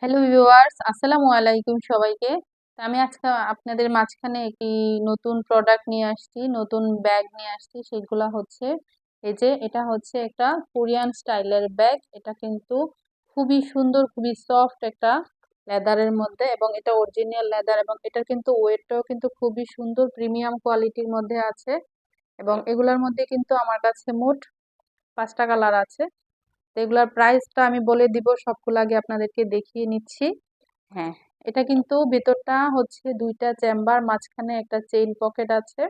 Hello viewers, আসসালামু আলাইকুম সবাইকে। তো আমি আজকে আপনাদের মাঝখানে একটি নতুন প্রোডাক্ট নিয়ে আসছি, নতুন ব্যাগ নিয়ে আসছি। সেগুলা হচ্ছে এই যে এটা হচ্ছে একটা কোরিয়ান স্টাইলের ব্যাগ। এটা কিন্তু খুবই সুন্দর, খুবই সফট একটা লেদারের মধ্যে, এবং এটা অরিজিনাল লেদার, এবং এটার কিন্তু ওয়েটটাও কিন্তু খুবই সুন্দর প্রিমিয়াম কোয়ালিটির মধ্যে আছে। এবং এগুলোর মধ্যে কিন্তু আমার কাছে মোট 5টা কালার আছে। তো এগুলার প্রাইসটা আমি বলে দিব, সবগুলো আগে আপনাদেরকে দেখিয়ে নিচ্ছি। হ্যাঁ, এটা কিন্তু ভেতরটা হচ্ছে দুইটা চেম্বার, মাঝখানে একটা চেইন পকেট আছে,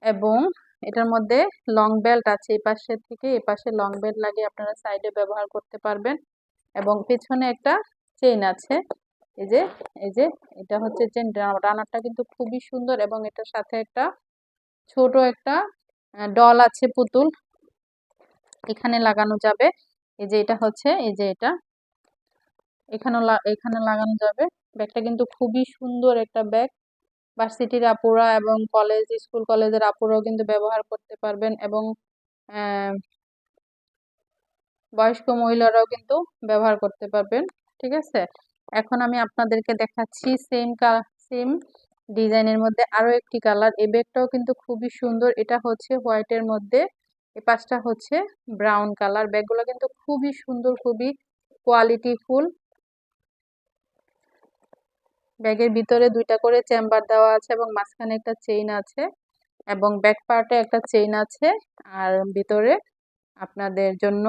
এবং এটার মধ্যে লং বেল্ট আছে। এই পাশে থেকে এই পাশে লং বেল্ট লাগিয়ে আপনারা সাইডে ব্যবহার করতে পারবেন, এবং পেছনে একটা চেইন আছে। এই যে এই যে এটা হচ্ছে চেইন। রানারটা কিন্তু খুবই সুন্দর, এবং এটার সাথে একটা ছোট একটা ডল আছে, পুতুল, এখানে লাগানো যাবে। এই যে এটা হচ্ছে, এই যে এটা এখানে লাগানো যাবে। ব্যাগটা কিন্তু খুবই সুন্দর একটা ব্যাগ। ভার্সিটির আপুরা এবং স্কুল কলেজের আপুরাও কিন্তু ব্যবহার করতে পারবেন, এবং আহ, বয়স্ক মহিলারাও কিন্তু ব্যবহার করতে পারবেন। ঠিক আছে, এখন আমি আপনাদেরকে দেখাচ্ছি সেম ডিজাইনের মধ্যে আরো একটি কালার। এই ব্যাগটাও কিন্তু খুবই সুন্দর। এটা হচ্ছে হোয়াইটের মধ্যে, এই পাশটা হচ্ছে ব্রাউন কালার। ব্যাগগুলো কিন্তু খুবই সুন্দর, খুবই কোয়ালিটিফুল। ব্যাগের ভিতরে দুইটা করে চেম্বার দেওয়া আছে, এবং মাঝখানে একটা চেইন আছে, এবং ব্যাক পার্টে একটা চেইন আছে। আর ভিতরে আপনাদের জন্য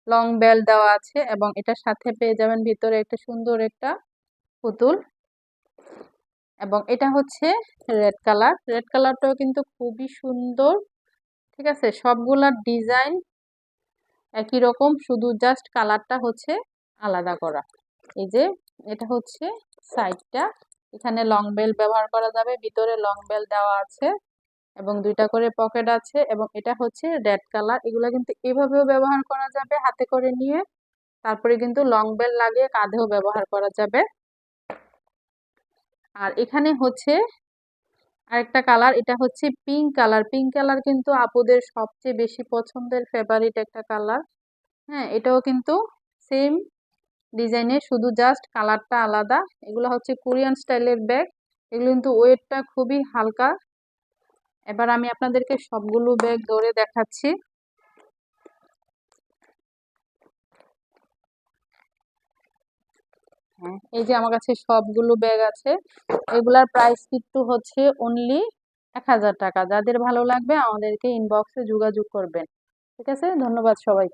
লং বেল্ট দেওয়া আছে, এবং এটার সাথে পেয়ে যাবেন ভিতরে একটা সুন্দর একটা পুতুল। এবং এটা হচ্ছে রেড কালার। রেড কালারটাও কিন্তু খুবই সুন্দর। ঠিক আছে, সবগুলার ডিজাইন একই রকম, শুধু জাস্ট কালারটা হচ্ছে আলাদা করা। এই যে এটা হচ্ছে সাইডটা, এখানে লং বেল ব্যবহার করা যাবে, ভিতরে লং বেল দেওয়া আছে, এবং দুইটা করে পকেট আছে। এবং এটা হচ্ছে রেড কালার। এগুলো কিন্তু এভাবেও ব্যবহার করা যাবে, হাতে করে নিয়ে, তারপরে কিন্তু লং বেল লাগিয়ে কাঁধেও ব্যবহার করা যাবে। আর এখানে হচ্ছে আরেকটা কালার, এটা হচ্ছে পিঙ্ক কালার। পিঙ্ক কালার কিন্তু আপুদের সবচেয়ে বেশি পছন্দের ফেভারিট একটা কালার। হ্যাঁ, এটাও কিন্তু সেম ডিজাইনের, শুধু জাস্ট কালারটা আলাদা। এগুলো হচ্ছে কোরিয়ান স্টাইলের ব্যাগ। এগুলো কিন্তু ওয়েটটা খুবই হালকা। এবার আমি আপনাদেরকে সবগুলো ব্যাগ ধরে দেখাচ্ছি। হ্যাঁ, এই যে আমার কাছে সবগুলো ব্যাগ আছে। এগুলার প্রাইস কিন্তু হচ্ছে অনলি 1000 টাকা। যাদের ভালো লাগবে আমাদেরকে ইনবক্সে যোগাযোগ করবেন। ঠিক আছে, ধন্যবাদ সবাই।